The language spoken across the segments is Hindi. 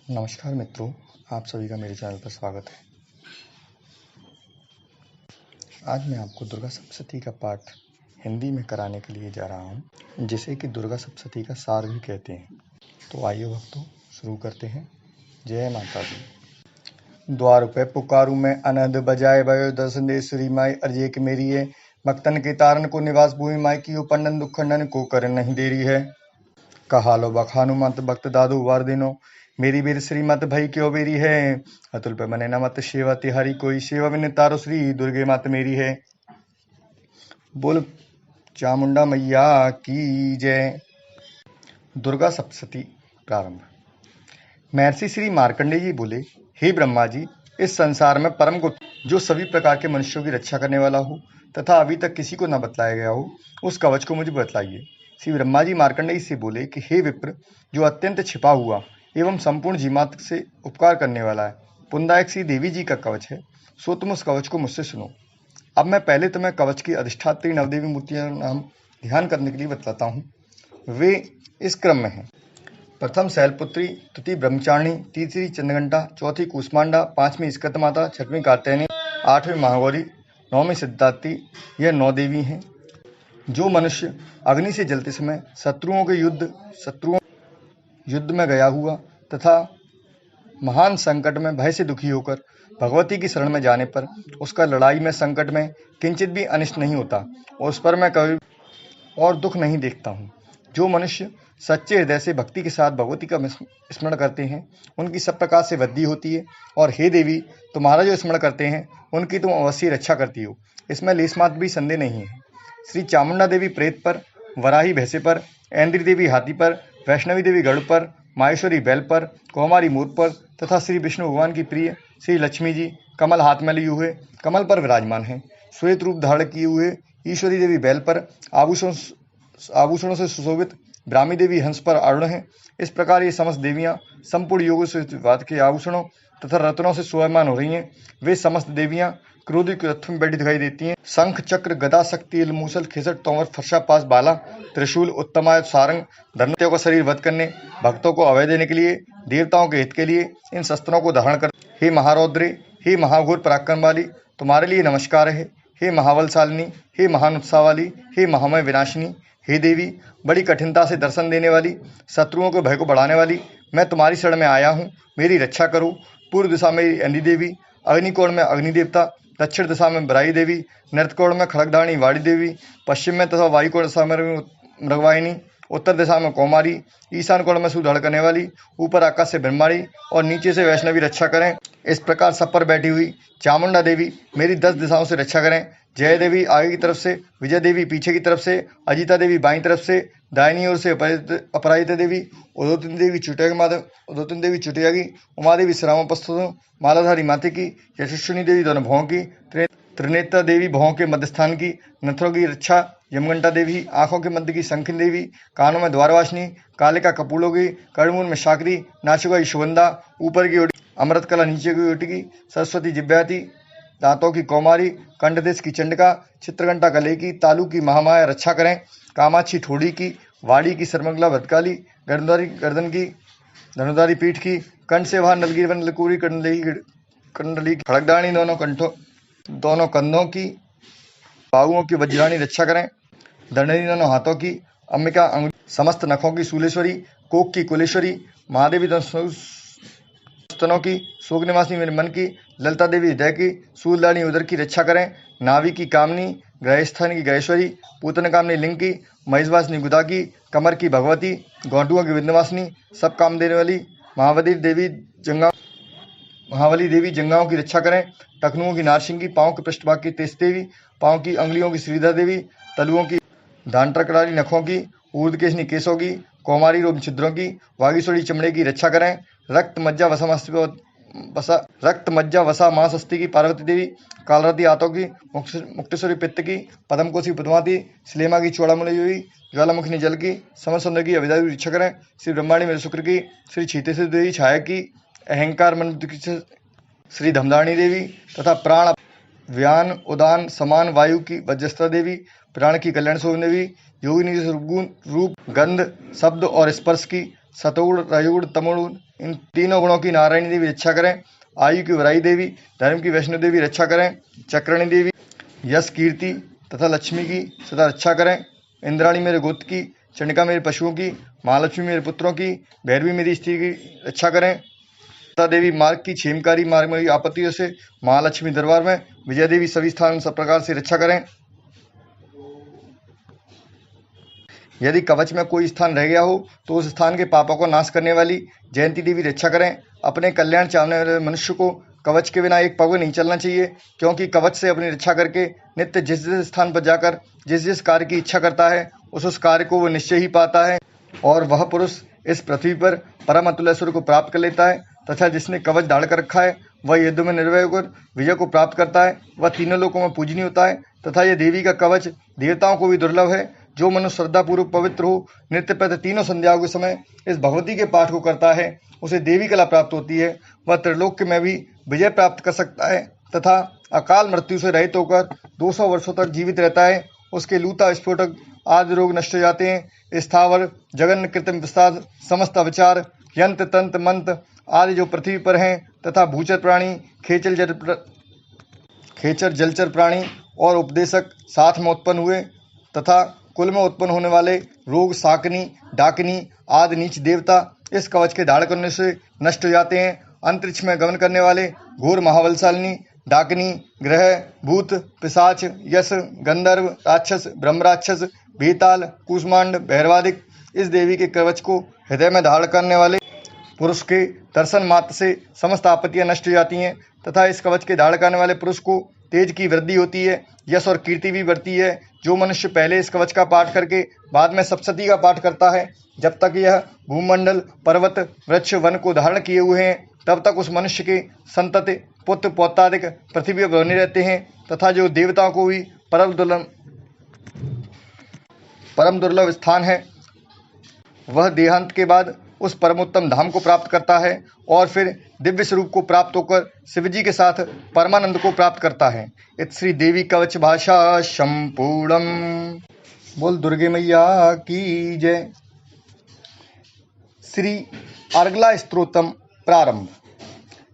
नमस्कार मित्रों, आप सभी का मेरे चैनल पर स्वागत है। आज मैं आपको दुर्गा सप्तशती का पाठ हिंदी में कराने के लिए जा रहा हूँ, जिसे कि दुर्गा सप्तशती का सार भी कहते हैं। तो आइए भक्तों, शुरू करते हैं। जय माता दी। द्वार पे पुकारू मैं अनहद बजाए भयो दर्शन दे श्री माई अर्जे के मेरी है। भक्तन के तारन को निवास भूमि माई की उपंडन दुख खंडन को कर नहीं देरी है। कहालो बखानु मत भक्त दादू वार दिनो मेरी बीर श्रीमत भई क्यों बेरी है। अतुल पे मने नमत सेवा तिहारी कोई सेवा बिन तारो श्री दुर्गे मात मेरी है। बोल चामुंडा मैया की जय। दुर्गा सप्तशती प्रारंभ। महर्षि श्री मार्कंडेय जी बोले, हे ब्रह्मा जी, इस संसार में परम गुप्त जो सभी प्रकार के मनुष्यों की रक्षा करने वाला हो तथा अभी तक किसी को न बतलाया गया हो, उस कवच को मुझे बतलाइए। श्री ब्रह्मा जी मार्कंडेय से बोले कि हे विप्र, जो अत्यंत छिपा हुआ एवं संपूर्ण जीवात्म से उपकार करने वाला है, पुण्यदायक श्री देवी जी का कवच है, सो तुम उस कवच को मुझसे सुनो। अब मैं पहले तुम्हें कवच की अधिष्ठात्री नवदेवी मूर्तियों का नाम ध्यान करने के लिए बतलाता हूँ। वे इस क्रम में हैं। प्रथम शैलपुत्री, द्वितीय ब्रह्मचारिणी, तीसरी चंद्रघंटा, चौथी कूष्मांडा, पांचवी स्कंदमाता, छठवीं कात्यायनी, आठवीं महागौरी, नौवीं सिद्धार्थी। यह 9 देवी हैं। जो मनुष्य अग्नि से जलते समय शत्रुओं युद्ध में गया हुआ तथा महान संकट में भय से दुखी होकर भगवती की शरण में जाने पर उसका लड़ाई में संकट में किंचित भी अनिष्ट नहीं होता और उस पर मैं कभी और दुख नहीं देखता हूँ। जो मनुष्य सच्चे हृदय से भक्ति के साथ भगवती का स्मरण करते हैं, उनकी सब प्रकार से वृद्धि होती है। और हे देवी, तुम्हारा जो स्मरण करते हैं उनकी तुम अवश्य रक्षा करती हो, इसमें लेशमात्र भी संदेह नहीं है। श्री चामुंडा देवी प्रेत पर, वराही भैंसे पर, ऐन्द्री देवी हाथी पर, वैष्णवी देवी गरुड़ पर, माहेश्वरी बैल पर, कौमारी मोर पर तथा श्री विष्णु भगवान की प्रिय श्री लक्ष्मी जी कमल हाथ में लिए हुए कमल पर विराजमान हैं। श्वेत रूप धारण किए हुए ईश्वरी देवी बैल पर, आभूषणों से सुशोभित ब्राह्मी देवी हंस पर आरूढ़ हैं। इस प्रकार ये समस्त देवियां संपूर्ण योगों से युक्त के आभूषणों तथा रत्नों से शोभायमान हो रही हैं। वे समस्त देवियां क्रोधी के रथ में बैठी दिखाई देती हैं। शंख चक्र गदा शक्ति मूसल खिसट तोमर फरसा पास बाला त्रिशूल उत्तमायत सारंग धर्मत्यों का शरीर वध करने, भक्तों को अभय देने के लिए, देवताओं के हित के लिए इन शस्त्रों को धारण कर। हे महारौद्रे, हे महाघोर पराक्रम वाली, तुम्हारे लिए नमस्कार है। हे महाबलशालिनी, हे महान उत्साह वाली, हे महामय विनाशिनी, हे देवी, बड़ी कठिनता से दर्शन देने वाली, शत्रुओं के भय को बढ़ाने वाली, मैं तुम्हारी शरण में आया हूँ, मेरी रक्षा करो। पूर्व दिशा में ऐन्द्री देवी, अग्निकोण में अग्नि देवता, दक्षिण दिशा में बराई देवी, नृत्यकोण में खड़गधारणी वाणी देवी, पश्चिम में तथा वायुकोण दिशा में मृगवाहिनी, उत्तर दिशा में कौमारी, ईशान कोण में सुधड़ करने वाली, ऊपर आकाश से ब्रह्माणी और नीचे से वैष्णवी रक्षा करें। इस प्रकार सब पर बैठी हुई चामुंडा देवी मेरी 10 दिशाओं से रक्षा करें। जय देवी आगे की तरफ से, विजय देवी पीछे की तरफ से, अजिता देवी बाईं तरफ से, दाहिनी ओर से अपराजिता देवी, उदोतिन देवी चुटिया की, उमा देवी श्रावण मालाधारी माथे की, यशस्विनी देवी दोनों भौं की, त्रिनेत्रा देवी भौं के मध्य स्थान की, नथरों की रक्षा यमघंटा देवी, आंखों के मध्य की शंखिनी देवी, कानों में द्वारवासिनी, कालिका कपूलों की, कर्णमूल में शाकरी, नासिका की सुगंधा, ऊपर की ओर अमृत कला, नीचे की ओटी की सरस्वती जिब्याती, दांतों की कौमारी, कंठदेश की चंडिका, चित्रघंटा गले की, तालु की महामाया रक्षा करें। कामाक्षी ठोड़ी की, वाड़ी की सर्वमंगला भद्रकाली, गर्दन की, धनुधारी पीठ की, कंठ से बाहर नलगिरी नलकुरी कंडली, खड़गदानी दोनों कंधों की, बाहुओं की वज्राणी रक्षा करें। दंडनी दोनों हाथों की, अंबिका समस्त नखों की शूलेश्वरी, कोक की कुलेश्वरी, महादेवी स्तनों की, शोक निवासी मेरे मन की, ललिता देवी हृदय की, शूलदानी उदर की रक्षा करें। नाभि की कामनी, ग्रहस्थान की ग्रहेश्वरी, पूतन कामनी लिंग की, महिषवासिनी गुदा की, कमर की भगवती, गौंटुओं की विंध्यवासिनी, सब काम देने वाली महावली देवी जंगाओं की रक्षा करें। टखनुओं की नारसिंगी, पाँव के पृष्ठभाग की तेज देवी, पाँव की अंगुलियों की श्रीधर देवी, तलुओं की दांट्रकराली नखों की, ऊर्ध्वकेशनी केशों की, कौमारी रूप छिद्रों की, वागीश्वरी चमड़े की रक्षा करें। रक्त मज्जा वसा मांसस्थि की पार्वती देवी, कालराती आतों की, मुक्तेश्वरी पित्त की, पद्मकोशी पद्मावती, श्लेमा की चौड़ामुली देवी, ज्वालामुखिनी जल की, समर सुंदर की अभिदा रक्षा करें। श्री ब्रह्माणी मेरे शुक्र की, श्री छीतेश्वरी देवी छाया की, अहंकार मन की श्री धमदाणी देवी तथा प्राण व्यान उदान समान वायु की वज्रस्त्र देवी, प्राण की कल्याण शोभन देवी, योगिनी रूप गंध शब्द और स्पर्श की, सतोगुण रजोगुण तमोगुण इन तीनों गुणों की नारायणी देवी रक्षा करें। आयु की वराई देवी, धर्म की वैष्णो देवी रक्षा करें। चक्रणी देवी यश कीर्ति तथा लक्ष्मी की सदा रक्षा करें। इंद्राणी मेरे गोत्र की, चंडिका मेरे पशुओं की, महालक्ष्मी मेरे पुत्रों की, भैरवी मेरी स्त्री की रक्षा करें। सीता देवी मार्ग की, क्षेमकारी मार्ग में आपत्तियों से, महालक्ष्मी दरबार में, विजय देवी सभी स्थान सब प्रकार से रक्षा करें। यदि कवच में कोई स्थान रह गया हो तो उस स्थान के पापों को नाश करने वाली जयंती देवी रक्षा करें। अपने कल्याण चाहने वाले मनुष्य को कवच के बिना एक पग नहीं चलना चाहिए, क्योंकि कवच से अपनी रक्षा करके नित्य जिस जिस स्थान पर जाकर जिस जिस कार्य की इच्छा करता है उस कार्य को वो निश्चय ही पाता है, और वह पुरुष इस पृथ्वी पर परम अतुलेश्वर को प्राप्त कर लेता है। तथा जिसने कवच धारण कर रखा है वह युद्ध में निर्भय होकर विजय को प्राप्त करता है, वह तीनों लोकों में पूजनीय होता है। तथा यह देवी का कवच देवताओं को भी दुर्लभ है। जो मनुष्य श्रद्धापूर्वक पवित्र हो, नित्य प्रति तीनों संध्याओं के समय इस भगवती के पाठ को करता है, उसे देवी कला प्राप्त होती है। वह त्रिलोक्य में भी विजय प्राप्त कर सकता है तथा अकाल मृत्यु से रहित होकर 200 वर्षों तक जीवित रहता है। उसके लूता, विस्फोटक आदि रोग नष्ट हो जाते हैं। स्थावर जगन कृत्रिम प्रसाद समस्त अविचार यंत्र तंत्र मंत्र आदि जो पृथ्वी पर हैं तथा भूचर प्राणी, खेचर जलचर प्राणी और उपदेशक साथ में उत्पन्न हुए तथा कुल में उत्पन्न होने वाले रोग, शाकनी, डाकनी आदि नीच देवता इस कवच के धारण करने से नष्ट हो जाते हैं। अंतरिक्ष में गमन करने वाले घोर महाबलशालिनी, डाकनी, ग्रह, भूत, पिशाच, यश, गंधर्व, राक्षस, ब्रह्मराक्षस, बेताल, कूष्मांड, भैरवादिक इस देवी के कवच को हृदय में धारण करने वाले पुरुष के दर्शन मात्र से समस्त आपत्तियां नष्ट हो जाती हैं तथा इस कवच के धारण करने वाले पुरुष को तेज की वृद्धि होती है, यश और कीर्ति भी बढ़ती है। जो मनुष्य पहले इस कवच का पाठ करके बाद में सप्तशती का पाठ करता है, जब तक यह भूमंडल, पर्वत, वृक्ष, वन को धारण किए हुए हैं तब तक उस मनुष्य के संतति, पुत्र, पौत्रादिक पृथ्वी पर बने रहते हैं। तथा जो देवताओं को भी परम दुर्लभ स्थान है, वह देहांत के बाद उस परमोत्तम धाम को प्राप्त करता है और फिर दिव्य स्वरूप को प्राप्त होकर शिवजी के साथ परमानंद को प्राप्त करता है। इत श्री देवी कवच भाषा संपूर्णम। बोल दुर्गे मैया की जय। श्री अर्गला स्तोत्रम प्रारंभ।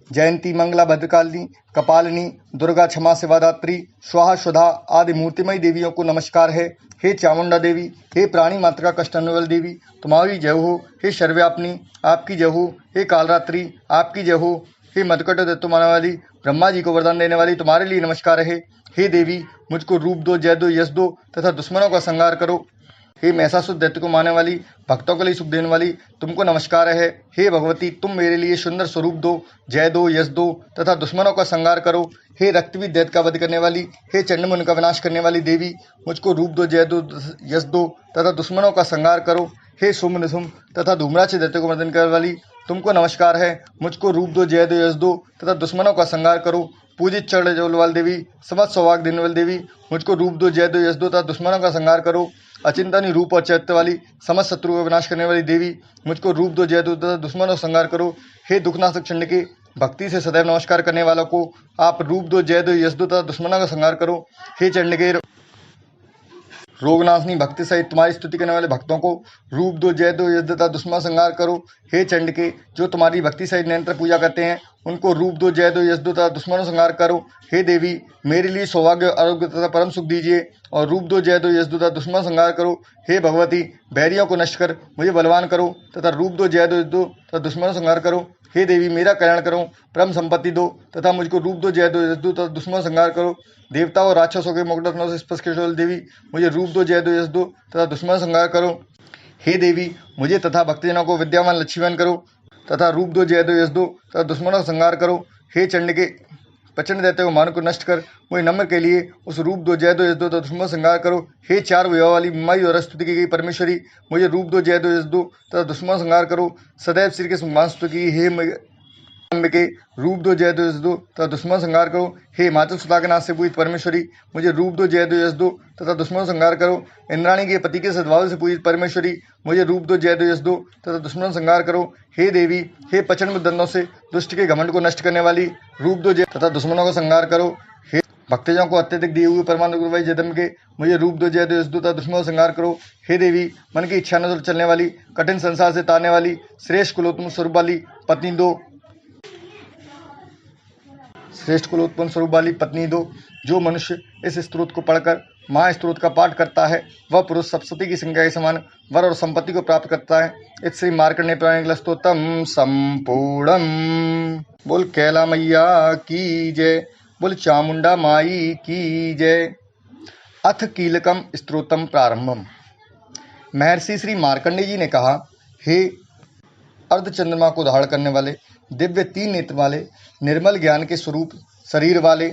जयंती, मंगला, भद्रकालिनी, कपालिनी, दुर्गा, क्षमा, शिवादात्री, स्वाहा, सुधा आदि मूर्तिमयी देवियों को नमस्कार है। हे चामुंडा देवी, हे प्राणी मात्र का कष्ट हरने वाली देवी, तुम्हारी जय हो। हे सर्वव्यापिनी, आपकी जय हो। हे कालरात्रि, आपकी जय हो। हे मधुकट दत्त माने वाली, ब्रह्मा जी को वरदान देने वाली, तुम्हारे लिए नमस्कार है। हे देवी, मुझको रूप दो, जय दो, यश दो तथा दुश्मनों का संहार करो। हे महिषासुर दैत्य को मारने वाली, भक्तों के लिए सुख देने वाली, तुमको नमस्कार है। हे भगवती, तुम मेरे लिए सुंदर स्वरूप दो, जय दो, यश दो तथा दुश्मनों का संहार करो। हे रक्तवीर दैत्य का वध करने वाली, हे चंडमुंड का विनाश करने वाली देवी, मुझको रूप दो, जय दो, यश दो तथा दुश्मनों का संहार करो। हे शुंभ निशुंभ तथा धूम्राक्ष दैत्य को मर्दन करने वाली, तुमको नमस्कार है। मुझको रूप दो, जय दो, यश दो तथा दुश्मनों का संहार करो। पूजित चरण वाली देवी, समस्त सौभाग्य देने वाली देवी, मुझको रूप दो, जय दो, यश दो तथा दुश्मनों का संहार करो। अचिंतनीय रूप और चैत्य वाली, समस्त शत्रुओं का विनाश करने वाली देवी, मुझको रूप दो, जय दो तथा दुश्मनों का संहार करो। हे दुखनाशक चंडिके, भक्ति से सदैव नमस्कार करने वालों को आप रूप दो, जय दो, यश दो तथा दुश्मनों का संहार करो। हे चंडिके, रोगनाशनी, भक्ति सहित तुम्हारी स्तुति करने वाले भक्तों को रूप दो, जय दो, यश दो तथा दुश्मन संहार करो। हे चंडिके, जो तुम्हारी भक्ति सहित निरंतर पूजा करते हैं उनको रूप दो, जय दो, यश दो तथा दुश्मनों संहार करो। हे देवी, मेरे लिए सौभाग्य, आरोग्य तथा परम सुख दीजिए और रूप दो, जय दो, यश दो तथा दुश्मन संहार करो। हे भगवती, बैरियों को नष्ट कर मुझे बलवान करो तथा रूप दो, जय दो, यश दो तथा दुश्मनों संहार करो। हे देवी, मेरा कल्याण करो, परम संपत्ति दो तथा मुझको रूप दो, जय दो, यश दो तथा दुश्मनों संहार करो। देवता और राक्षसों के मुकुटरत्नों से स्पर्श केशवाल देवी, मुझे रूप दो, जय दो, यश दो तथा दुश्मनों संहार करो। हे देवी, मुझे तथा भक्तजनों को विद्यावान लक्ष्मीवान करो तथा रूप दो, जय दो, यश दो तथा दुश्मनों का संहार करो। हे चंडिके, प्रचंड दैत्य को मान को नष्ट कर मुझे नम्र के लिए उस रूप दो, जय दो, यश दो तथा दुश्मनों का संहार करो। हे चार विवाह वाली माई और स्तुति की गई परमेश्वरी, मुझे रूप दो, जय दो, यश दो तथा दुश्मनों का संहार करो। सदैव श्री कृष्ण मान स्तुति की हे के रूप दो, जय दो, यश दो तथा दुश्मन संहार करो। हे मातृ सुता के नाथ से पूजित परमेश्वरी, मुझे रूप दो, जय दो, यश दो तथा दुश्मनों संहार करो। इंद्राणी के पति के सद्भाव से पूजित परमेश्वरी, मुझे रूप दो, जय दो, यश दो तथा दुश्मनों संहार करो। हे देवी, हे प्रचंड दंडों से दुष्ट के घमंड को नष्ट करने वाली, रूप दो, जय तथा दुश्मनों का संहार करो। भक्तजनों को अत्यधिक दिए हुए परमानंद गुरुभाई जयदम के मुझे रूप दो, जय दो, यश दो, दुश्मनों श्रृंगार करो। हे देवी, मन की इच्छा न चलने वाली, कठिन संसार से तारने वाली, श्रेष्ठ कुलोत्तम स्वरूप वाली पत्नी दो, श्रेष्ठ कुलोत्पन्न स्वरूप वाली पत्नी दो। जो मनुष्य इस स्तोत्र को पढ़कर महास्तोत्र का पाठ करता है वह पुरुष सप्तशती की संख्या के समान वर और संपत्ति को प्राप्त करता है। इस श्री मार्कंडेय पुराण स्तोत्रम संपूर्णम। बोल कैला मैया की जय, बोल चामुंडा माई की जय। अथ कीलकम स्तोत्रम प्रारंभम। महर्षि श्री मार्कंडेय जी ने कहा, हे अर्धचंद्रमा को धारण करने वाले, दिव्य 3 नेत्र वाले, निर्मल ज्ञान के स्वरूप शरीर वाले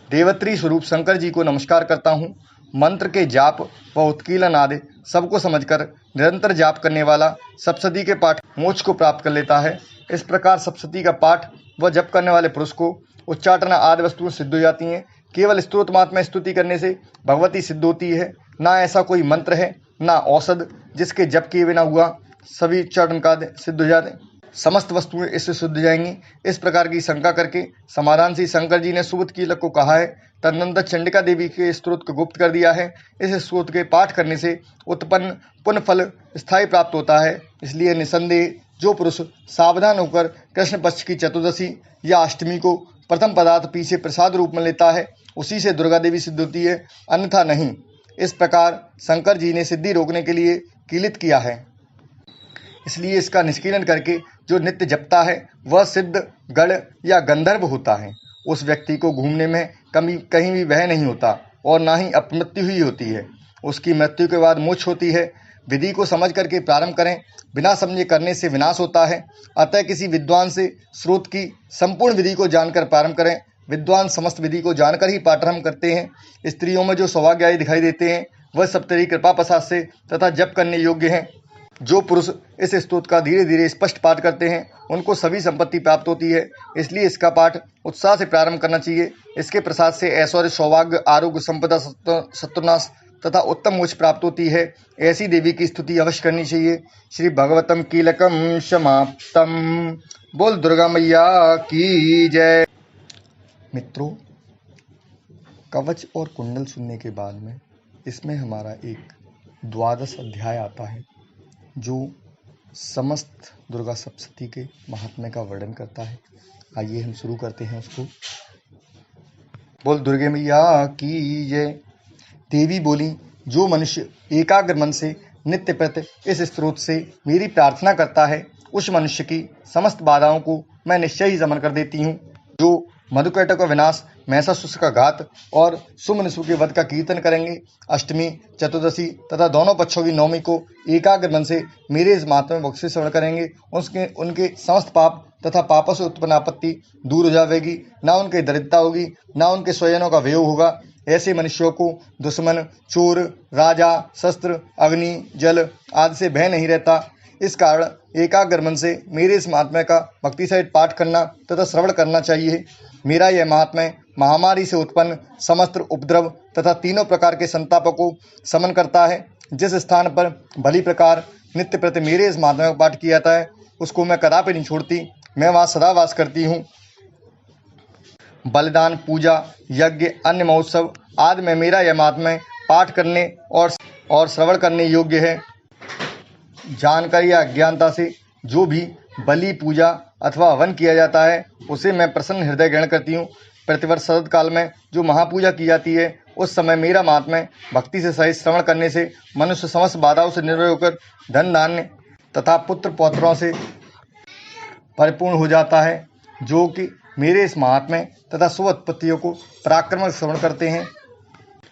देवत्री स्वरूप शंकर जी को नमस्कार करता हूँ। मंत्र के जाप व उत्कीलन आदि सबको समझकर निरंतर जाप करने वाला सप्तशती के पाठ मोक्ष को प्राप्त कर लेता है। इस प्रकार सप्तशती का पाठ व जप करने वाले पुरुष को उच्चाटन आदि वस्तुएं सिद्ध हो जाती हैं। केवल स्तोत्र मात्र में स्तुति करने से भगवती सिद्ध होती है। ना ऐसा कोई मंत्र है, ना औषध जिसके जप किए बिना हुआ सभी उच्चाटन का सिद्ध हो जाते, समस्त वस्तुएं इससे शुद्ध हो जाएंगी। इस प्रकार की शंका करके समाधान से शंकर जी ने सुबुध कीलक को कहा है। तदनंतर चंडिका देवी के स्तोत्र को गुप्त कर दिया है। इस स्तोत्र के पाठ करने से उत्पन्न पुण्य फल स्थायी प्राप्त होता है। इसलिए निसंदेह जो पुरुष सावधान होकर कृष्ण पक्ष की चतुर्दशी या अष्टमी को प्रथम पदार्थ पीछे प्रसाद रूप में लेता है उसी से दुर्गा देवी सिद्ध होती है, अन्यथा नहीं। इस प्रकार शंकर जी ने सिद्धि रोकने के लिए कीलित किया है। इसलिए इसका निष्कीलन करके जो नित्य जपता है वह सिद्ध गण या गंधर्व होता है। उस व्यक्ति को घूमने में कहीं भी भय नहीं होता और ना ही अपमृत्यु ही होती है। उसकी मृत्यु के बाद मोक्ष होती है। विधि को समझ करके प्रारंभ करें, बिना समझे करने से विनाश होता है। अतः किसी विद्वान से स्रोत की संपूर्ण विधि को जानकर प्रारंभ करें। विद्वान समस्त विधि को जानकर ही प्रारंभ करते हैं। स्त्रियों में जो सौभाग्य दिखाई देते हैं वह सब तेरी कृपा प्रसाद से तथा जप करने योग्य हैं। जो पुरुष इस स्तोत्र का धीरे धीरे स्पष्ट पाठ करते हैं उनको सभी संपत्ति प्राप्त होती है। इसलिए इसका पाठ उत्साह से प्रारंभ करना चाहिए। इसके प्रसाद से ऐश्वर्य, सौभाग्य, आरोग्य, संपदा, शत्रुनाश तथा उत्तम मोक्ष प्राप्त होती है। ऐसी देवी की स्तुति अवश्य करनी चाहिए। श्री भगवतम कीलकम समाप्तम। बोल दुर्गा मैया की जय। मित्रों, कवच और कुंडल सुनने के बाद में इसमें हमारा एक 12 अध्याय आता है जो समस्त दुर्गा सप्तशती के महात्म्य का वर्णन करता है। आइए हम शुरू करते हैं उसको। बोल दुर्गे मैया की जय। देवी बोली, जो मनुष्य एकाग्र मन से नित्य प्रति इस स्त्रोत से मेरी प्रार्थना करता है उस मनुष्य की समस्त बाधाओं को मैं निश्चय ही समन कर देती हूँ। जो मधुकैटक का विनाश, महिषासुर का घात और सुमनिसु के वध का कीर्तन करेंगे, अष्टमी, चतुर्दशी तथा दोनों पक्षों की नवमी को एकाग्र मन से मेरे इस महात्म्य भक्त से श्रवण करेंगे, उनके समस्त पाप तथा पापों से उत्पन्न आपत्ति दूर हो जाएगी। ना उनकी दरिद्रता होगी, ना उनके स्वजनों का व्यय होगा। ऐसे मनुष्यों को दुश्मन, चोर, राजा, शस्त्र, अग्नि, जल आदि से भय नहीं रहता। इस कारण एकाग्र मन से मेरे इस महात्म्य का भक्ति सहित पाठ करना तथा श्रवण करना चाहिए। मेरा यह महात्म्य महामारी से उत्पन्न समस्त उपद्रव तथा तीनों प्रकार के संतापों को समन करता है। जिस स्थान पर भली प्रकार नित्य प्रति मेरे इस महात्म्य का पाठ किया जाता है उसको मैं कदापि नहीं छोड़ती। मैं वहाँ सदा वास करती हूँ। बलिदान, पूजा, यज्ञ, अन्य महोत्सव आदि में मेरा यह महात्म्य पाठ करने और श्रवण करने योग्य है। जानकारी या अज्ञानता से जो भी बलि, पूजा अथवा हवन किया जाता है उसे मैं प्रसन्न हृदय ग्रहण करती हूँ। प्रतिवर्ष शरद काल में जो महापूजा की जाती है उस समय मेरा महात्म्य भक्ति से सहित श्रवण करने से मनुष्य समस्त बाधाओं से निर्भय होकर धन धान्य तथा पुत्र पौत्रों से परिपूर्ण हो जाता है। जो कि मेरे इस महात्म्य तथा शुभ उत्पत्तियों को पराक्रम श्रवण करते हैं।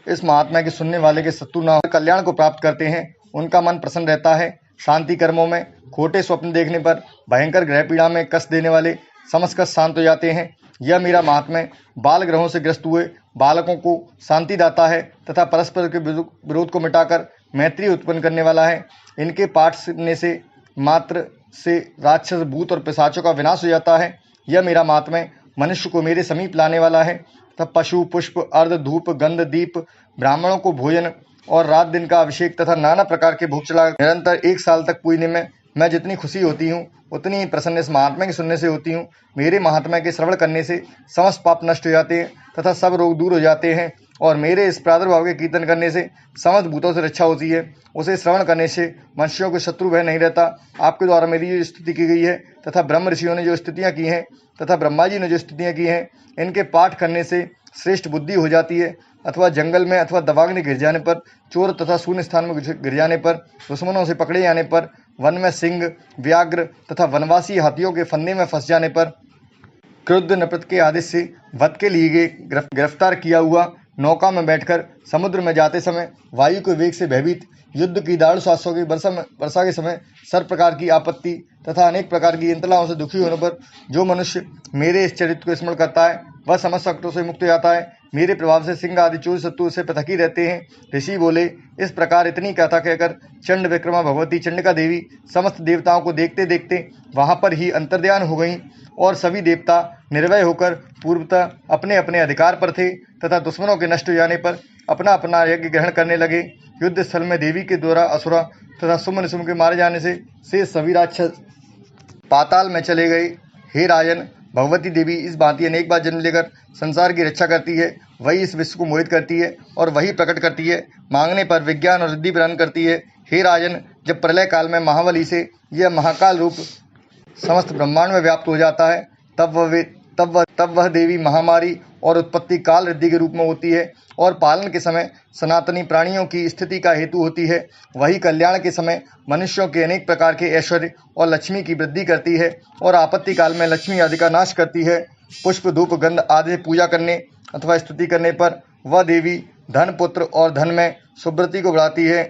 इस महात्म्य के सुनने वाले के शत्रु न हो कल्याण को प्राप्त करते हैं। उनका मन प्रसन्न रहता है। शांति कर्मों में खोटे स्वप्न देखने पर भयंकर ग्रह पीड़ा में कष्ट देने वाले समस्त कष्ट शांत हो जाते हैं। यह मेरा महात्म्य बाल ग्रहों से ग्रस्त हुए बालकों को शांति दाता है तथा परस्पर के विरोध को मिटाकर मैत्री उत्पन्न करने वाला है। इनके पाठ सुनने से मात्र से राक्षस, भूत और पिशाचों का विनाश हो जाता है। यह मेरा महात्म्य मनुष्य को मेरे समीप लाने वाला है तथा पशु, पुष्प, अर्ध, धूप, गंध, दीप, ब्राह्मणों को भोजन और रात दिन का अभिषेक तथा नाना प्रकार के भोग चला निरंतर 1 साल तक पूजने में मैं जितनी खुशी होती हूँ उतनी ही प्रसन्न इस महात्मा के सुनने से होती हूँ। मेरे महात्मा के श्रवण करने से समस्त पाप नष्ट हो जाते हैं तथा सब रोग दूर हो जाते हैं और मेरे इस प्रादुर्भाव के कीर्तन करने से समस्त भूतों से रक्षा होती है। उसे श्रवण करने से मनुष्यों को शत्रु भय नहीं रहता। आपके द्वारा मेरी जो स्तुति की गई है तथा ब्रह्म ऋषियों ने जो स्तुतियाँ की हैं तथा ब्रह्मा जी ने जो स्तुतियाँ की हैं, इनके पाठ करने से श्रेष्ठ बुद्धि हो जाती है। अथवा जंगल में अथवा दबाव गिर जाने पर, चोर तथा शून्य स्थान में गिर जाने पर, दुश्मनों से पकड़े जाने पर, वन में सिंह, व्याघ्र तथा वनवासी हाथियों के फंदे में फंस जाने पर, क्रुद्ध नृपत के आदेश से वध के लिए गिरफ्तार किया हुआ नौका में बैठकर समुद्र में जाते समय वायु के वेग से भयभीत, युद्ध की दारू सांसों की वर्षा के समय सर्व प्रकार की आपत्ति तथा अनेक प्रकार की इंतलाओं से दुखी होने पर जो मनुष्य मेरे इस चरित्र को स्मरण करता है वह समस्त संकटों से मुक्त हो जाता है। मेरे प्रभाव से सिंह आदि चोर शत्रु से पृथक ही रहते हैं। ऋषि बोले, इस प्रकार इतनी कथा कहकर चंड विक्रमा भगवती चंडिका देवी समस्त देवताओं को देखते देखते वहां पर ही अंतर्ध्यान हो गईं और सभी देवता निर्भय होकर पूर्वतः अपने अपने अधिकार पर थे तथा दुश्मनों के नष्ट हो जाने पर अपना अपना यज्ञ ग्रहण करने लगे। युद्ध स्थल में देवी के द्वारा असुरा तथा सुम निशुम के मारे जाने से सभी राक्षस पाताल में चले गए। हे राजन, भगवती देवी इस भांति अनेक बार जन्म लेकर संसार की रक्षा करती है। वही इस विश्व को मोहित करती है और वही प्रकट करती है। मांगने पर विज्ञान और रिद्धि प्रदान करती है। हे राजन, जब प्रलय काल में महाबली से यह महाकाल रूप समस्त ब्रह्मांड में व्याप्त हो जाता है तब वह देवी महामारी और उत्पत्ति काल रिद्धि के रूप में होती है और पालन के समय सनातनी प्राणियों की स्थिति का हेतु होती है। वही कल्याण के समय मनुष्यों के अनेक प्रकार के ऐश्वर्य और लक्ष्मी की वृद्धि करती है और आपत्ति काल में लक्ष्मी आदि का नाश करती है। पुष्प धूप गंध आदि से पूजा करने अथवा स्तुति करने पर वह देवी धन पुत्र और धन में सुवृद्धि को बढ़ाती है।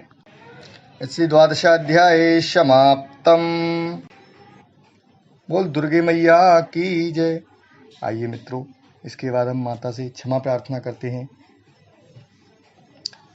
इसी द्वादशाध्याय समाप्तम। बोल दुर्गे मैया की जय। आइए मित्रों, इसके बाद हम माता से क्षमा प्रार्थना करते हैं।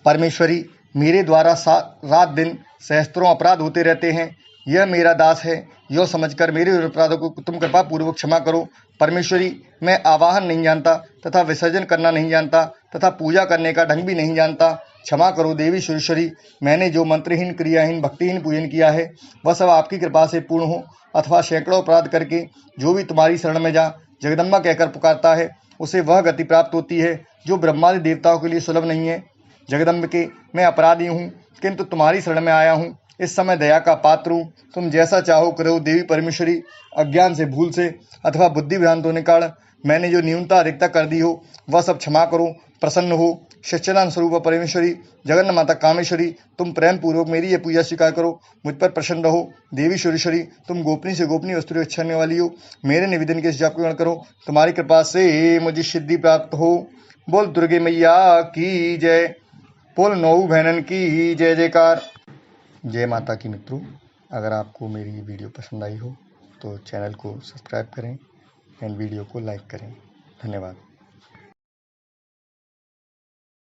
परमेश्वरी, मेरे द्वारा रात दिन सहस्त्रों अपराध होते रहते हैं। यह मेरा दास है, यह समझकर मेरे अपराधों को तुम कृपा पूर्वक क्षमा करो। परमेश्वरी, मैं आवाहन नहीं जानता तथा विसर्जन करना नहीं जानता तथा पूजा करने का ढंग भी नहीं जानता। क्षमा करो देवी सुरेश्वरी, मैंने जो मंत्रहीन क्रियाहीन भक्तिहीन पूजन किया है वह सब आपकी कृपा से पूर्ण हो। अथवा सैकड़ों अपराध करके जो भी तुम्हारी शरण में जा जगदम्बा कहकर पुकारता है उसे वह गति प्राप्त होती है जो ब्रह्मादि देवताओं के लिए सुलभ नहीं है। जगदम्बिके, मैं अपराधी हूँ किंतु तुम्हारी शरण में आया हूँ। इस समय दया का पात्र हूँ। तुम जैसा चाहो करो देवी परमेश्वरी। अज्ञान से, भूल से अथवा बुद्धि भ्रांत होने कारण मैंने जो न्यूनता अधिकता कर दी हो वह सब क्षमा करो। प्रसन्न हो सच्चिदानंद स्वरूप परमेश्वरी, जगन्नाथ माता कामेश्वरी, तुम प्रेम पूर्वक मेरी ये पूजा स्वीकार करो। मुझ पर प्रसन्न रहो। देवी सुरेश्वरी, तुम गोपनीय से गोपनीय वस्तु रक्षाने वाली हो। मेरे निवेदन के जाप ग्रहण करो। तुम्हारी कृपा से मुझे सिद्धि प्राप्त हो। बोल दुर्गे मैया की जय। बोल नौ बहनन की जय जयकार। जय माता की मित्रों, अगर आपको मेरी वीडियो पसंद आई हो तो चैनल को सब्सक्राइब करें एंड वीडियो को लाइक करें। धन्यवाद।